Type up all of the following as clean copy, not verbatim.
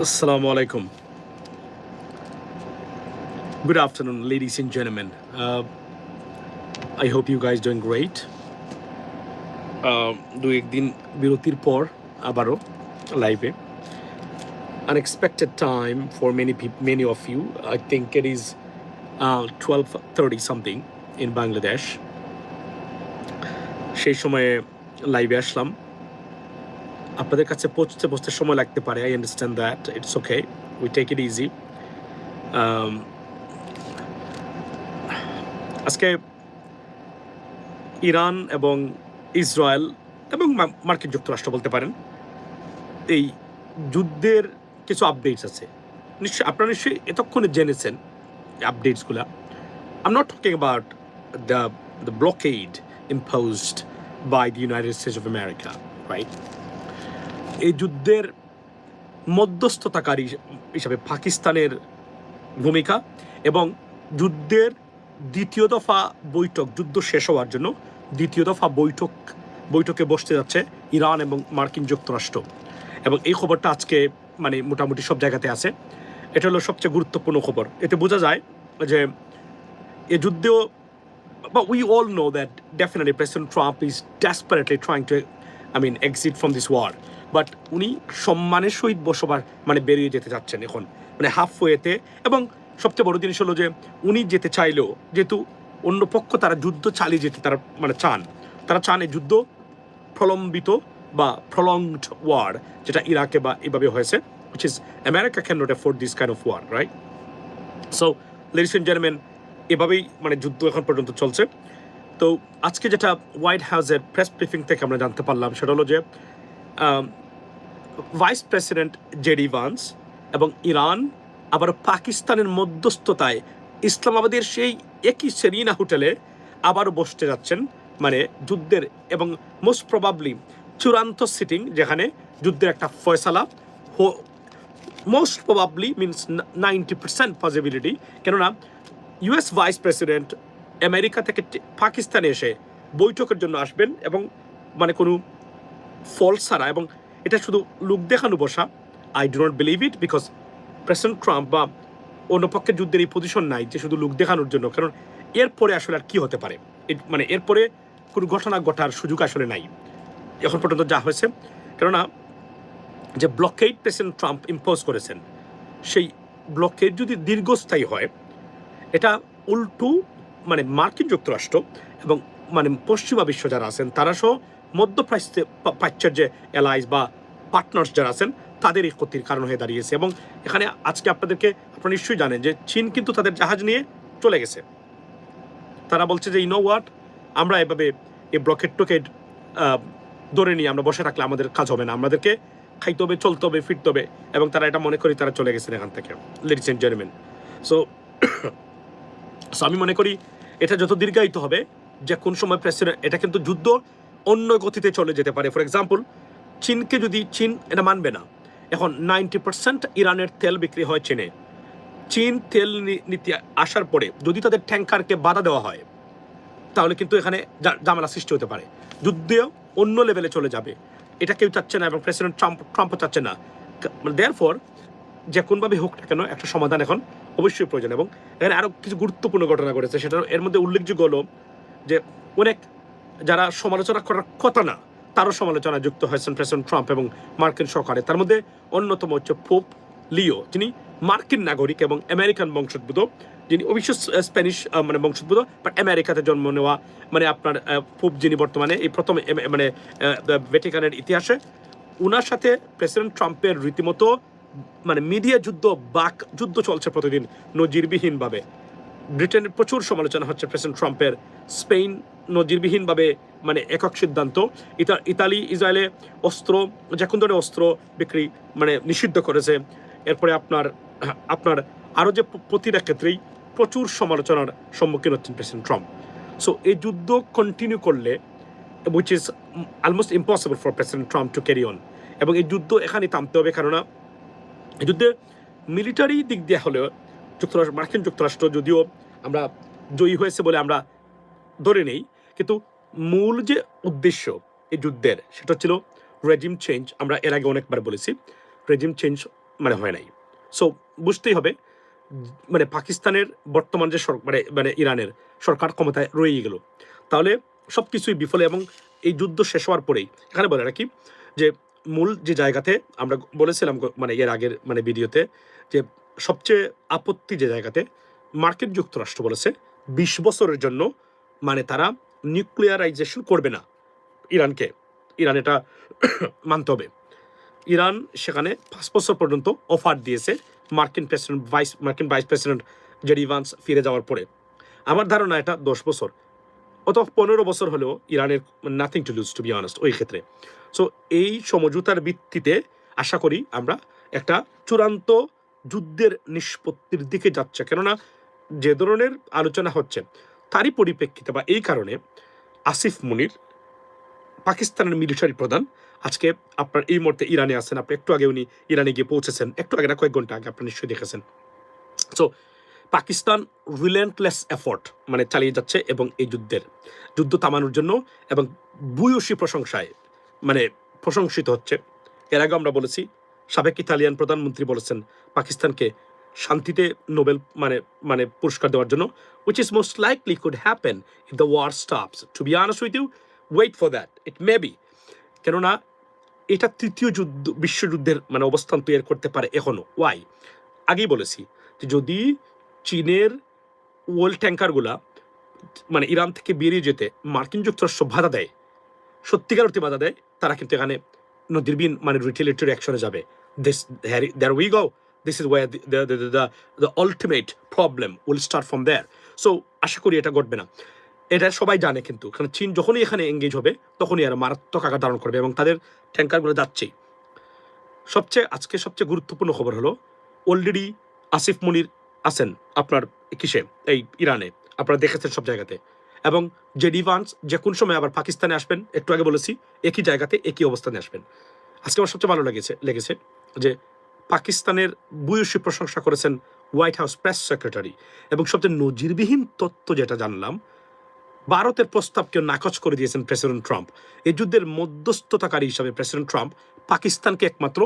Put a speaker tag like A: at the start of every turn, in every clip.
A: Assalamu alaikum. Good afternoon, ladies and gentlemen. I hope you guys doing great. দু একদিন বিরতির পর আবারও লাইভে unexpected time for many of you. I think it is 12:30 something in Bangladesh. সেই সময়ে লাইভে আসলাম। আপনাদের কাছে পৌঁছতে সময় লাগতে পারে। I understand that. It's okay. We take it easy. আজকে ইরান এবং ইসরায়েল এবং মার্কিন যুক্তরাষ্ট্র বলতে পারেন এই যুদ্ধের কিছু আপডেটস আছে। আপনারা নিশ্চয়ই এতক্ষণে জেনেছেন আপডেটসগুলো। I'm not talking about the blockade imposed by the United States of America, right? এই যুদ্ধের মধ্যস্থতাকারী হিসাবে পাকিস্তানের ভূমিকা এবং যুদ্ধের দ্বিতীয় দফা বৈঠক, যুদ্ধ শেষ হওয়ার জন্য দ্বিতীয় দফা বৈঠকে বসতে যাচ্ছে ইরান এবং মার্কিন যুক্তরাষ্ট্র। এবং এই খবরটা আজকে মোটামুটি সব জায়গাতে আছে। এটা হলো সবচেয়ে গুরুত্বপূর্ণ খবর। এতে বোঝা যায় যে এই যুদ্ধেও but we all know that definitely President Trump is desperately trying to exit from this war. But উনি সম্মানের সহিত বসবার বেরিয়ে যেতে চাচ্ছেন এখন হাফ ওয়েতে। এবং সবচেয়ে বড় জিনিস হলো যে উনি যেতে চাইলেও যেহেতু অন্য পক্ষ তারা যুদ্ধ চালিয়ে যেতে তারা তারা চান এই যুদ্ধ প্রলম্বিত বা প্রলংড ওয়ার, যেটা ইরাকে বা এভাবে হয়েছে, which is America cannot afford this kind of war, right? So ladies and gentlemen, এভাবেই যুদ্ধ এখন পর্যন্ত চলছে। তো আজকে যেটা হোয়াইট হাউসের প্রেস ব্রিফিং থেকে আমরা জানতে পারলাম সেটা হলো যে ভাইস প্রেসিডেন্ট জেডি ভান্স এবং ইরান আবার পাকিস্তানের মধ্যস্থতায় ইসলামাবাদের সেই একই সেরিনা হোটেলে আবারও বসতে যাচ্ছেন যুদ্ধের এবং মোস্ট প্রবাবলি চূড়ান্ত সিটিং, যেখানে যুদ্ধের একটা ফয়সালা মোস্ট প্রবাবলি মিনস 90% পসিবিলিটি। কেননা ইউএস ভাইস প্রেসিডেন্ট আমেরিকা থেকে পাকিস্তানে এসে বৈঠকের জন্য আসবেন এবং কোনো ফল ছাড়া, এবং এটা শুধু লোক দেখানো বসা। I do not believe it, because president Trump বা অন্য পক্ষের যুদ্ধের এই পজিশন নাই যে শুধু লোক দেখানোর জন্য। কারণ এরপরে আসলে আর কি হতে পারে, এরপরে কোনো ঘটনা ঘটার সুযোগ আসলে নাই এখন পর্যন্ত যা হয়েছে। কেননা যে ব্লকেড প্রেসিডেন্ট ট্রাম্প ইম্পোজ করেছেন, সেই ব্লকেড যদি দীর্ঘস্থায়ী হয়, এটা উল্টো মার্কিন যুক্তরাষ্ট্র এবং পশ্চিমা বিশ্ব যারা আছেন তারা সহ মধ্যপ্রাচ্যের যে অ্যালাইজ বা পার্টনার্স যারা আছেন তাদের এই ক্ষতির কারণ হয়ে দাঁড়িয়েছে। এবং এখানে আজকে আপনারা নিশ্চয়ই জানেন যে চীন কিন্তু তাদের জাহাজ নিয়ে চলে গেছে। তারা বলছে যে ইনো হোয়াট, আমরা এভাবে এই ব্লকেড ধরে নিয়ে আমরা বসে থাকলে আমাদের কাজ হবে না, আমাদেরকে খাইতে হবে, চলতে হবে, ফিরতে হবে। এবং তারা এটা মনে করি তারা চলে গেছেন এখান থেকে, লেডিস এন্ড জেন্টলম্যান। সো আমি মনে করি এটা যত দীর্ঘায়িত হবে, যে কোন সময় প্রেসিডেন্ট এটা কিন্তু যুদ্ধ অন্য গতিতে চলে যেতে পারে। ফর এক্সাম্পল, চীনকে যদি চীন এটা মানবে না, এখন 90% ইরানের তেল বিক্রি হয় চীনে। চীন তেল নীতি আসার পরে যদি তাদের ট্যাঙ্কারকে বাধা দেওয়া হয়, তাহলে কিন্তু এখানে ঝামেলা সৃষ্টি হতে পারে, যুদ্ধেও অন্য লেভেলে চলে যাবে। এটা কেউ চাচ্ছে না এবং প্রেসিডেন্ট ট্রাম্পও চাচ্ছে না। দেয়ারফর যে কোনভাবে হোক না কেন একটা সমাধান এখন অবশ্যই প্রয়োজন। এবং এখানে আরও কিছু গুরুত্বপূর্ণ ঘটনা ঘটেছে, সেটা এর মধ্যে উল্লেখযোগ্য হলো যে অনেক যারা সমালোচনা করার কথা না তারও সমালোচনা যুক্ত হয়েছেন প্রেসিডেন্ট ট্রাম্প এবং মার্কিন সরকারে। তার মধ্যে অন্যতম হচ্ছে পোপ লিও, যিনি মার্কিন নাগরিক এবং আমেরিকান বংশোদ্ভূত, যিনি অবশ্য স্প্যানিশ বংশোদ্ভূত, বাট আমেরিকাতে জন্ম নেওয়া আপনার পোপ, যিনি বর্তমানে এই প্রথম ভ্যাটিকানের ইতিহাসে। ওনার সাথে প্রেসিডেন্ট ট্রাম্পের রীতিমতো মিডিয়া যুদ্ধ চলছে প্রতিদিন নজিরবিহীনভাবে। ব্রিটেনের প্রচুর সমালোচনা হচ্ছে প্রেসিডেন্ট ট্রাম্পের। স্পেন নজিরবিহীনভাবে একক সিদ্ধান্ত। ইতালি ইসরায়েলে যে কোন ধরনের অস্ত্র বিক্রি নিষিদ্ধ করেছে। এরপরে আপনার আরও যে প্রতিটা ক্ষেত্রেই প্রচুর সমালোচনার সম্মুখীন হচ্ছেন প্রেসিডেন্ট ট্রাম্প। সো এই যুদ্ধ কন্টিনিউ করলে, which is almost impossible for president Trump to carry on. এবং এই যুদ্ধ এখানেই থামতে হবে, কেননা এই যুদ্ধে মিলিটারি দিক দিয়ে হলেও মার্কিন যুক্তরাষ্ট্র যদিও আমরা জয়ী হয়েছে বলে আমরা ধরে নেই, কিন্তু মূল যে উদ্দেশ্য এই যুদ্ধের সেটা ছিল রেজিম চেঞ্জ। আমরা এর আগে অনেকবার বলেছি রেজিম চেঞ্জ মানে হয় নাই। সো বুঝতেই হবে মানে পাকিস্তানের বর্তমান যে মানে মানে ইরানের সরকার ক্ষমতায় রয়েই গেল, তাহলে সব কিছুই বিফলে। এবং এই যুদ্ধ শেষ হওয়ার পরেই এখানে বলে রাখি যে মূল যে জায়গাতে আমরা বলেছিলাম মানে এর আগের মানে ভিডিওতে, যে সবচেয়ে আপত্তি যে জায়গাতে মার্কিন যুক্তরাষ্ট্র বলেছে ২০ বছরের জন্য মানে তারা নিউক্লিয়ারাইজেশন করবে না ইরানকে। ইরান এটা মানতে হবে। ইরান সেখানে 5 বছর পর্যন্ত অফার দিয়েছে মার্কিন ভাইস প্রেসিডেন্ট জেডি ভান্স ফিরে যাওয়ার পরে। আমার ধারণা এটা 10 বছর অথবা 15 বছর হলেও ইরানের nothing to lose, to be honest, ওই ক্ষেত্রে। সো এই সমঝোতার ভিত্তিতে আশা করি আমরা একটা চূড়ান্ত যুদ্ধের নিষ্পত্তির দিকে যাচ্ছে। কেননা যে ধরনের আলোচনা হচ্ছে তারই পরিপ্রেক্ষিতে বা এই কারণে আসিফ মুনির, পাকিস্তানের মিলিটারি প্রধান, আজকে আপনার এই মুহূর্তে ইরানে আছেন। আপনি একটু আগে উনি ইরানে গিয়ে পৌঁছেছেন, একটু আগে না, কয়েক ঘন্টা আগে, আপনি নিশ্চয়ই দেখেছেন। সো পাকিস্তান রিলেন্টলেস এফোর্ট মানে চালিয়ে যাচ্ছে এবং এই যুদ্ধ থামানোর জন্য এবং ভূয়সী প্রশংসায় মানে প্রশংসিত হচ্ছে। এর আগে আমরা বলেছি সাবেক ইতালিয়ান প্রধানমন্ত্রী বলেছেন পাকিস্তানকে শান্তিতে নোবেল মানে মানে পুরস্কার দেওয়ার জন্য, which is most likely could happen if the war stops. To be honest with you, wait for that. It may be. কেননা এটা তৃতীয় বিশ্বযুদ্ধের মানে অবস্থান তৈরি করতে পারে এখনো। ওয়াই? আগেই বলেছি যে যদি চীনের ওয়েল ট্যাঙ্কারগুলা মানে ইরান থেকে বেরিয়ে যেতে মার্কিন যুক্তরাষ্ট্র বাধা দেয়, সত্যিকার অর্থে বাধা দেয়, তারা কিন্তু এখানে নদীরবিন মানে রিটেলিটরি অ্যাকশনে যাবে। There we go. This is where the ultimate problem will start from there. So আশা করি এটা ঘটবে না। এটা সবাই জানে, কিন্তু কারণ চীন যখনই এখানে এঙ্গেজ হবে তখনই এরা মারাত্মক আকার ধারণ করবে এবং তাদের ট্যাঙ্কারগুলো যাচ্ছেই। আজকে সবচেয়ে গুরুত্বপূর্ণ খবর হলো অলরেডি আসিফ মুনির আছেন আপনার কিসে, এই ইরানে, আপনারা দেখেছেন সব জায়গাতে। এবং জেডি ভান্স যে কোন সময় আবার পাকিস্তানে আসবেন, একটু আগে বলেছি একই জায়গাতে একই অবস্থানে আসবেন। আজকে আমার সবচেয়ে ভালো লেগেছে যে পাকিস্তানের ভূয়সী প্রশংসা করেছেন হোয়াইট হাউস প্রেস সেক্রেটারি। এবং সবচেয়ে নজিরবিহীন তথ্য যেটা জানলাম, ভারতের প্রস্তাবকে নাকচ করে দিয়েছেন প্রেসিডেন্ট ট্রাম্প। এই যুদ্ধের মধ্যস্থতাকারী হিসাবে প্রেসিডেন্ট ট্রাম্প পাকিস্তানকে একমাত্র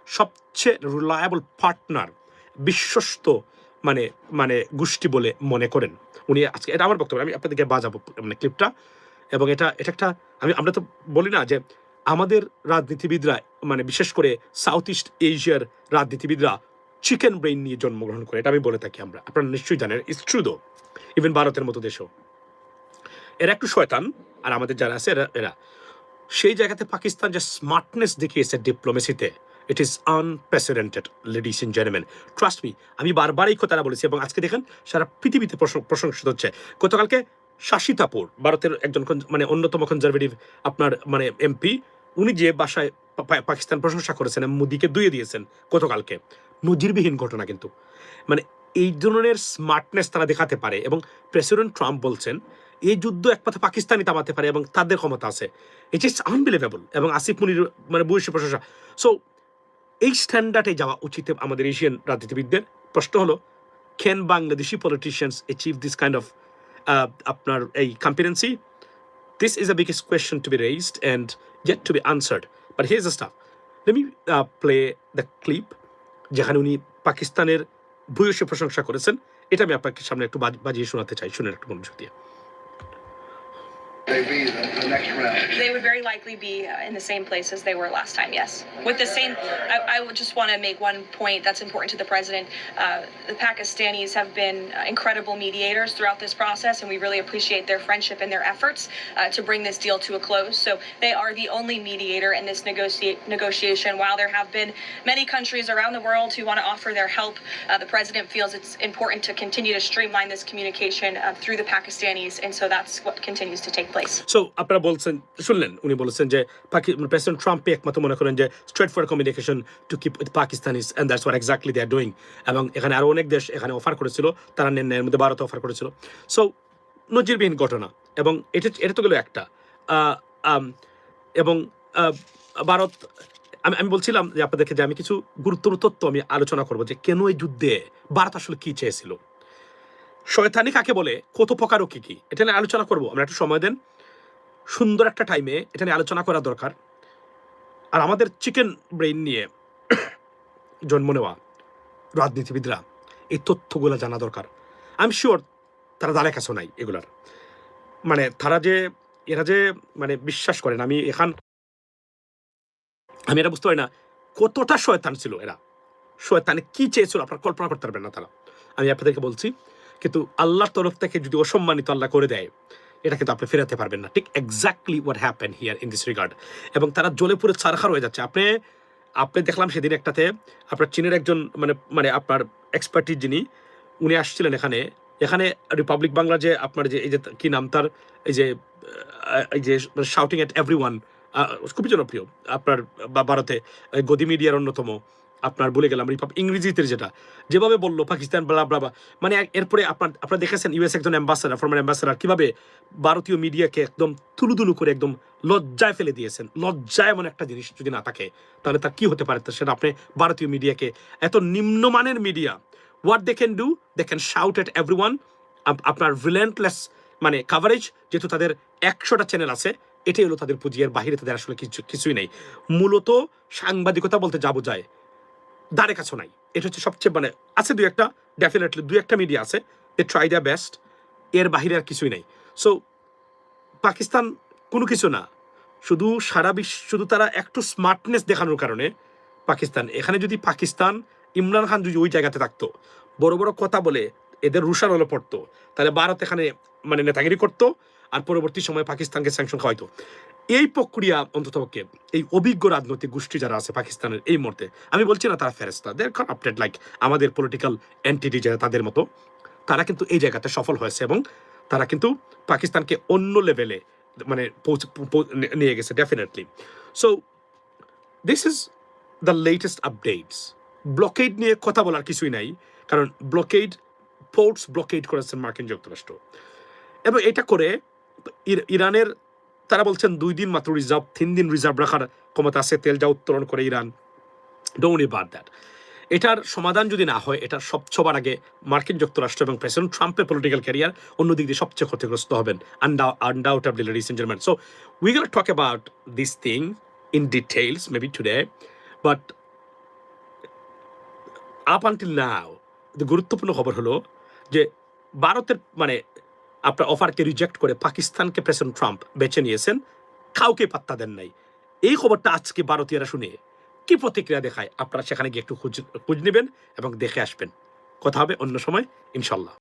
A: সবচেয়ে রিলায়েবল পার্টনার, বিশ্বস্ত মানে মানে গোষ্ঠী বলে মনে করেন উনি। আজকে এটা আমার বক্তব্য, আমি আপনাদেরকে বাজাবো মানে ক্লিপটা। এবং এটা একটা আমরা তো বলি না যে আমাদের রাজনীতিবিদরা মানে বিশেষ করে সাউথ ইস্ট এশিয়ার রাজনীতিবিদরা চিকেন ব্রেইন নিয়ে জন্মগ্রহণ করে, এটা আমি বলে থাকি আমরা, আপনারা নিশ্চয়ই জানেন। ইটস ট্রু দো, ইভেন ভারতের মতো দেশও এরা একটু শয়তান। আর আমাদের যারা আছে এরা সেই জায়গাতে পাকিস্তান যে স্মার্টনেস দেখিয়েছে ডিপ্লোমেসিতে, it is unprecedented ladies and gentleman, trust me. আমি বারবার এই কথাটা বলেছি এবং আজকে দেখেন সারা পৃথিবীতে প্রশংসিত হচ্ছে। গতকালকে শাশি কাপুর, ভারতের একজন মানে অন্যতম কনজারভেটিভ আপনার মানে এমপি, উনি যে বাসায় পাকিস্তান প্রশংসা করেছেন, মোদিকে দুইয়ে দিয়েছেন গতকালকে। নজিরবিহীন ঘটনা কিন্তু। মানে এই ধরনের স্মার্টনেস তারা দেখাতে পারে। এবং প্রেসিডেন্ট ট্রাম্প বলছেন এই যুদ্ধ একমাত্র পাকিস্তানি থামাতে পারে এবং তাদের ক্ষমতা আছে। It is unbelievable. এবং আসিফ মুনির মানে বৈশ্ব প্রশংসা। সো এই স্ট্যান্ডার্ডে যাওয়া উচিত আমাদের এশিয়ান রাজনীতিবিদদের। প্রশ্ন হলো, can Bangladeshi politicians achieve this kind of আপনার এই competency? This is a biggest question to be raised and yet to be answered. But here's the stuff. Let me play the clip যেখানে উনি পাকিস্তানের ভূয়সী প্রশংসা করেছেন। এটা আমি আপনাকে সামনে একটু বাজিয়ে শোনাতে চাই, শুনে একটু মনোযোগ দিয়ে।
B: They be the next round?
C: They would very likely be in the same place as they were last time, yes. With the same, I would just want to make one point that's important to the president. The Pakistanis have been incredible mediators throughout this process, and we really appreciate their friendship and their efforts to bring this deal to a close. So they are the only mediator in this negotiation. While there have been many countries around the world who want to offer their help, the president feels it's important to continue to streamline this communication through the Pakistanis, and so that's what continues to take place.
A: So আপনারা বলছেন, শুনলেন উনি বলেছেন যে president Trump একমাত্র মনে করেন যে straight forward communication to keep with Pakistanis, and that's what exactly they are doing. এবং এখানে আরো অনেক দেশ এখানে অফার করেছিল, তারা নেন, এর মধ্যে ভারত অফার করেছিল। সো নজিরবিহীন ঘটনা। এবং এটা তো গেল একটা। এবং ভারত, আমি বলছিলাম যে আপনাদেরকে যে আমি কিছু গুরুত্বপূর্ণ তথ্য আমি আলোচনা করবো যে কেন এই যুদ্ধে ভারত আসলে কি চেয়েছিল, শয়তানি কাকে বলে, কত প্রকারও কি কি, এটা নিয়ে আলোচনা করবো। আমরা একটু সময় দেন, সুন্দর একটা টাইমে এটা নিয়ে আলোচনা করা দরকার। আর আমাদের চিকেন ব্রেইন নিয়ে জন্ম নেওয়া রাজনীতিবিদরা এই তথ্যগুলো জানা দরকার। আই এম শিওর তারা ধারে কাছেও নাই এগুলার। মানে এরা যে মানে বিশ্বাস করেন, আমি এটা বুঝতে পারি না কতটা শয়তান ছিল এরা। শয়তানে কি চেয়েছিল আপনারা কল্পনা করতে পারবেন না তারা। আমি আপনাদেরকে বলছি, কিন্তু আল্লাহর তরফ থেকে যদি অসম্মানিত আল্লাহ করে দেয়, এটা কিন্তু আপনি ফেরাতে পারবেন না। ঠিক exactly what happen here in this regard. এবং তারা জ্বলে পুরো ছারখার হয়ে যাচ্ছে। আপনি দেখলাম সেদিন একটাতে আপনার চীনের একজন মানে আপনার এক্সপার্টিস যিনি, উনি আসছিলেন এখানে রিপাবলিক বাংলা যে আপনার যে এই যে কি নাম তার, এই যে শাউটিং এট এভরিওয়ান, খুবই জনপ্রিয় আপনার ভারতে, গদি মিডিয়ার অন্যতম, আপনার বলে গেলাম ইংরেজিতে যেভাবে বললো পাকিস্তান ব্লা ব্লা, মানে এরপরে আপনারা দেখেছেন ইউএস একজন অ্যাম্বাসেডার, ফর্মার অ্যাম্বাসেডার কিভাবে ভারতীয় মিডিয়াকে একদম তুলুদুলু করে একদম লজ্জায় ফেলে দিয়েছেন। লজ্জায় এমন একটা জিনিস যদি না থাকে তাহলে তার কি হতে পারে, সেটা আপনি ভারতীয় মিডিয়াকে, এত নিম্নমানের media, what they can do, they can shout at everyone. আপনার রিলেন্টলেস মানে কাভারেজ, যেহেতু তাদের 100টা চ্যানেল আছে, এটাই হলো তাদের পুঁজি, এর বাহিরে তাদের আসলে কিছুই নেই। মূলত সাংবাদিকতা বলতে যা বোঝায় ধারে কাছেও নাই। এটা হচ্ছে সবচেয়ে মানে আছে ডেফিনেটলি 2-1টা মিডিয়া আছে, দে ট্রাই দ্য বেস্ট, এর বাহিরে আর কিছুই নাই। সো পাকিস্তান কোনো কিছু না, শুধু শুধু তারা একটু স্মার্টনেস দেখানোর কারণে পাকিস্তান, এখানে যদি পাকিস্তান ইমরান খান যদি ওই জায়গাতে থাকতো, বড় বড় কথা বলে এদের রুশানলে পড়তো, তাহলে ভারত এখানে মানে নেতাগিরি করতো, আর পরবর্তী সময়ে পাকিস্তানকে স্যাংশন খাওয়াইতো। এই প্রক্রিয়া অন্ততপক্ষে এই অভিজ্ঞ রাজনৈতিক গোষ্ঠী যারা আছে পাকিস্তানের এই মুহূর্তে, আমি বলছি না তারা ফেরেস্তা, দে আর কারাপ্টেড লাইক আমাদের পলিটিক্যাল এন্টিটি যারা তাদের মতো, তারা কিন্তু এই জায়গাতে সফল হয়েছে এবং তারা কিন্তু পাকিস্তানকে অন্য লেভেলে মানে নিয়ে গেছে definitely. So this is the latest updates. Blocked নিয়ে কথা বলার কিছুই নাই, কারণ পোর্টস ব্লকেড করেছেন মার্কিন যুক্তরাষ্ট্র, এবং এটা করে ইরানের তারা বলছেন 2 দিন মাত্র রিজার্ভ, 3 দিন রিজার্ভ রাখার ক্ষমতা আছে, তেল যা উত্তোলন করে Iran. Don't worry about that. এটার সমাধান যদি না হয়, এটা সবার আগে মার্কিন যুক্তরাষ্ট্র এবং প্রেসিডেন্ট ট্রাম্পের পলিটিক্যাল ক্যারিয়ার অন্যদিক দিয়ে সবচেয়ে ক্ষতিগ্রস্ত হবেন undoubtedly, ladies and gentlemen. So we're going to talk about this thing in details maybe today, but up until now গুরুত্বপূর্ণ খবর হলো যে ভারতের মানে আপনার অফারকে রিজেক্ট করে পাকিস্তানকে প্রেসিডেন্ট ট্রাম্প বেছে নিয়েছেন, কাউকে পাত্তা দেন নাই। এই খবরটা আজকে ভারতীয়রা শুনে কি প্রতিক্রিয়া দেখায়, আপনারা সেখানে গিয়ে একটু খোঁজ নেবেন এবং দেখে আসবেন। কথা হবে অন্য সময় ইনশাল্লাহ।